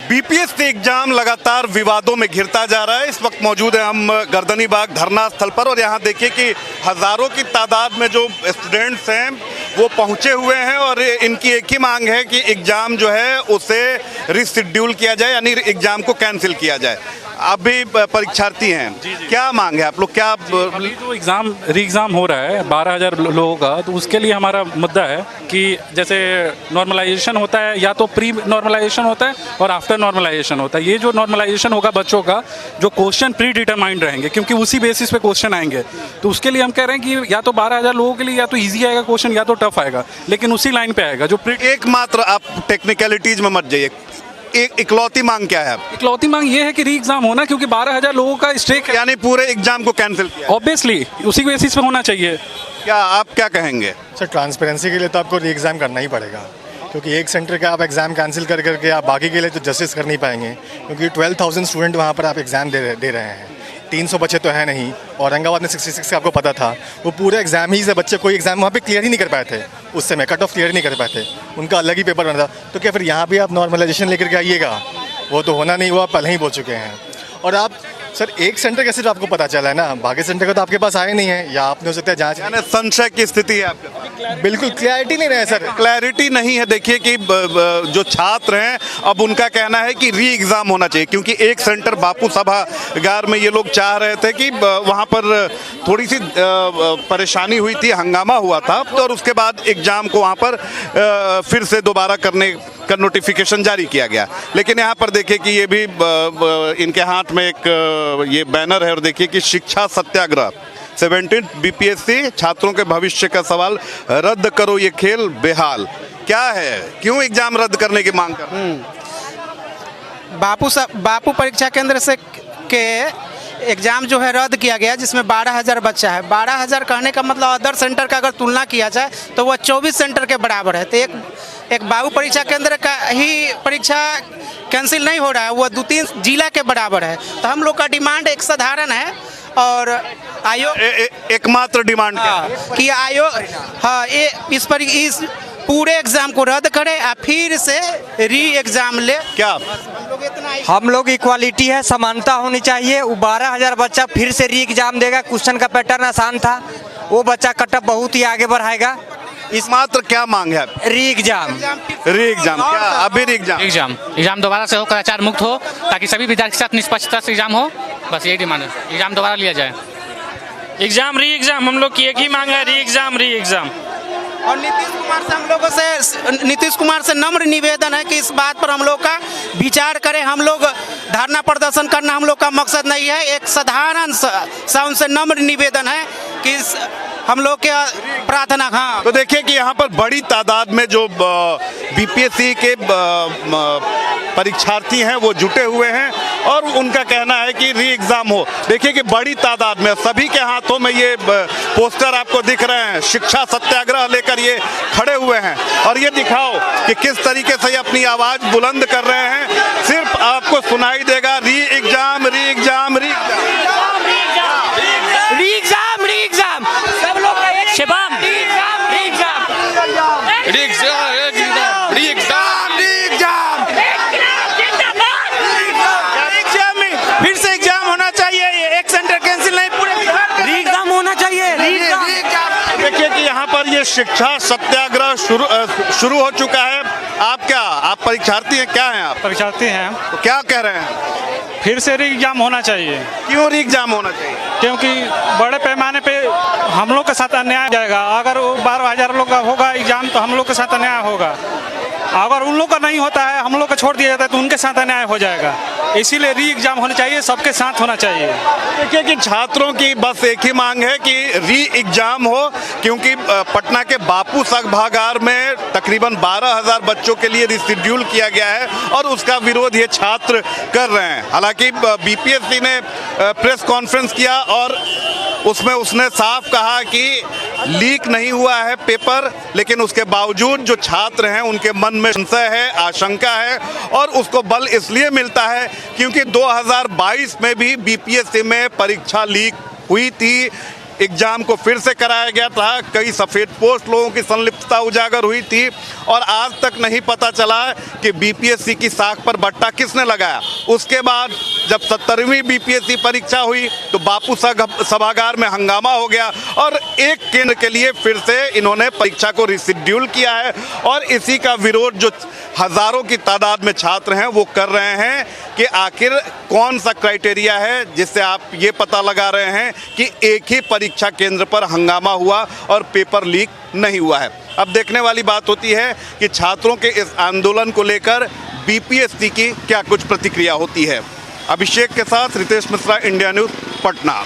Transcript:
BPSC exam लगातार विवादों में घिरता जा रहा है। इस वक्त मौजूद है हम गर्दनीबाग धरना स्थल पर और यहाँ देखिए कि हजारों की तादाद में जो स्टूडेंट्स हैं वो पहुँचे हुए हैं और इनकी एक ही मांग है कि एग्जाम जो है उसे रिशेड्यूल किया जाए, यानी एग्जाम को कैंसिल किया जाए। आप भी परीक्षार्थी हैं, क्या मांग है आप लोग? क्या अभी जो री एग्ज़ाम हो रहा है 12,000 लोगों का, तो उसके लिए हमारा मुद्दा है कि जैसे नॉर्मलाइजेशन होता है, या तो प्री नॉर्मलाइजेशन होता है और आफ्टर नॉर्मलाइजेशन होता है। ये जो नॉर्मलाइजेशन होगा बच्चों का, जो क्वेश्चन प्री डिटरमाइंड रहेंगे क्योंकि उसी बेसिस पे क्वेश्चन आएंगे, तो उसके लिए हम कह रहे हैं कि या तो 12,000 लोगों के लिए या तो ईजी आएगा क्वेश्चन या तो टफ आएगा, लेकिन उसी लाइन पे आएगा जो प्री। एकमात्र आप टेक्निकलिटीज में मत जाइए, इकलौती मांग क्या है? इकलौती मांग ये है कि री एग्जाम होना, क्योंकि 12,000 लोगों का स्टेक है, यानी पूरे एग्जाम को कैंसिल किया। ऑब्वियसली उसी बेसिस पे होना चाहिए। क्या आप क्या कहेंगे? सर, ट्रांसपेरेंसी के लिए तो आपको री एग्ज़ाम करना ही पड़ेगा, क्योंकि एक सेंटर का आप एग्ज़ाम कैंसिल कर करके आप बाकी के लिए तो जस्टिस कर नहीं पाएंगे, क्योंकि 12,000 स्टूडेंट वहाँ पर आप एग्ज़ाम दे रहे हैं। 300 बच्चे तो है नहीं, औरंगाबाद में 66 का आपको पता था। वो पूरे एग्जाम ही से बच्चे कोई एग्जाम वहाँ पे क्लियर ही नहीं कर पाए थे, उस समय कट ऑफ क्लियर नहीं कर पाए थे, उनका अलग ही पेपर बना था। तो क्या फिर यहाँ भी आप नॉर्मलाइजेशन लेकर के आइएगा? वो तो होना नहीं, वो आप पहले ही बोल चुके हैं। और आप सर, एक सेंटर कैसे तो आपको पता चला है ना, बाकी सेंटर का तो आपके पास आया नहीं है, या आपने हो सकता है जाँच। यानी संशय की स्थिति है आपके? बिल्कुल क्लैरिटी नहीं रहा है सर, क्लैरिटी नहीं है। देखिए कि जो छात्र हैं अब उनका कहना है कि री एग्जाम होना चाहिए, क्योंकि एक सेंटर बापू सभागार में ये लोग चाह रहे थे कि वहाँ पर थोड़ी सी परेशानी हुई थी, हंगामा हुआ था, तो और उसके बाद एग्जाम को वहाँ पर फिर से दोबारा करने का नोटिफिकेशन जारी किया गया। लेकिन यहाँ पर देखिए कि ये भी इनके हाथ में एक ये बैनर है और देखिए कि शिक्षा सत्याग्रह 17 बीपीएससी छात्रों के भविष्य का सवाल, रद्द करो ये खेल बेहाल। क्या है, क्यों एग्जाम रद्द करने की मांग कर रहे हैं? बापू परीक्षा केंद्र से के एग्ज़ाम जो है रद्द किया गया, जिसमें 12,000 बच्चा है। 12,000 कहने का मतलब अदर सेंटर का अगर तुलना किया जाए तो वह 24 सेंटर के बराबर है। तो एक बापू परीक्षा केंद्र का ही परीक्षा कैंसिल नहीं हो रहा है, वह 2-3 जिला के बराबर है। तो हम लोग का डिमांड एक साधारण है और आयोग एकमात्र डिमांड कि आयोग इस पूरे एग्जाम को रद्द करे और फिर से री एग्जाम ले। क्या हम लोग इक्वालिटी है, समानता होनी चाहिए। वो 12,000 बच्चा फिर से री एग्जाम देगा, क्वेश्चन का पैटर्न आसान था, वो बच्चा कटअप बहुत ही आगे बढ़ाएगा। इस मात्र क्या मांग है? री एग्जाम क्या अभी री एग्जाम दोबारा से हो, कदाचार मुक्त हो, ताकि सभी विद्यार्थी के साथ निष्पक्षता से एग्जाम हो। बस यही डिमांड है, एग्जाम दोबारा लिया जाए। री एग्जाम हम लोग की एक ही मांग है, री एग्जाम। और नीतीश कुमार से नम्र निवेदन है कि इस बात पर हम लोग का विचार करें। हम लोग धरना प्रदर्शन करना हम लोग का मकसद नहीं है, एक साधारण सा उनसे नम्र निवेदन है कि हम लोग के प्रार्थना। हाँ, तो देखिए कि यहाँ पर बड़ी तादाद में जो बीपीएससी के परीक्षार्थी हैं वो जुटे हुए हैं और उनका कहना है कि री एग्जाम हो। देखिए कि बड़ी तादाद में सभी के हाथों में ये पोस्टर आपको दिख रहे हैं, शिक्षा सत्याग्रह लेकर ये खड़े हुए हैं और ये दिखाओ कि किस तरीके से ये अपनी आवाज बुलंद कर रहे हैं। सिर्फ आपको सुनाई देगा री एग्जाम, री एग्जाम, री एग्जाम, री एग्जाम, री एग्जाम, सब लोग शिवम री एग्जाम, री एग्जाम, री एग्जाम, री एग्जाम, फिर से एग्जाम होना चाहिए, एक सेंटर कैंसिल नहीं, पूरे री एग्जाम होना चाहिए। देखिए कि यहाँ पर ये शिक्षा सत्याग्रह शुरू हो चुका है। आप परीक्षार्थी हैं? क्या हैं आप? परीक्षार्थी हैं। तो क्या कह रहे हैं? फिर से री एग्जाम होना चाहिए। क्यों री एग्जाम होना चाहिए? क्योंकि बड़े पैमाने पे हम लोग के साथ अन्याय जाएगा। अगर वो 12,000 लोग का होगा एग्जाम तो हम लोग के साथ अन्याय होगा। अगर उन लोग का नहीं होता है, हम लोग का छोड़ दिया जाता है, तो उनके साथ अन्याय हो जाएगा। इसीलिए री एग्जाम होना चाहिए, सबके साथ होना चाहिए। देखिए कि छात्रों की बस एक ही मांग है कि री एग्जाम हो, क्योंकि पटना के बापू सभागार में तकरीबन 12,000 बच्चों के लिए रिशेड्यूल किया गया है और उसका विरोध ये छात्र कर रहे हैं। हालांकि बीपीएससी ने प्रेस कॉन्फ्रेंस किया और उसमें उसने साफ कहा कि लीक नहीं हुआ है पेपर, लेकिन उसके बावजूद जो छात्र हैं उनके मन में संशय है, आशंका है और उसको बल इसलिए मिलता है क्योंकि 2022 में भी बीपीएससी में परीक्षा लीक हुई थी। एग्जाम को फिर से कराया गया था। कई सफ़ेद पोस्ट लोगों की संलिप्तता उजागर हुई थी और आज तक नहीं पता चला कि बीपीएससी की साख पर बट्टा किसने लगाया। उसके बाद जब 70वीं बीपीएससी परीक्षा हुई तो बापू सभागार में हंगामा हो गया और एक केंद्र के लिए फिर से इन्होंने परीक्षा को रिशेड्यूल किया है और इसी का विरोध जो हजारों की तादाद में छात्र हैं वो कर रहे हैं कि आखिर कौन सा क्राइटेरिया है जिससे आप ये पता लगा रहे हैं कि एक ही परीक्षा केंद्र पर हंगामा हुआ और पेपर लीक नहीं हुआ है। अब देखने वाली बात होती है कि छात्रों के इस आंदोलन को लेकर बीपीएससी की क्या कुछ प्रतिक्रिया होती है। अभिषेक के साथ रितेश मिश्रा, इंडिया न्यूज़, पटना।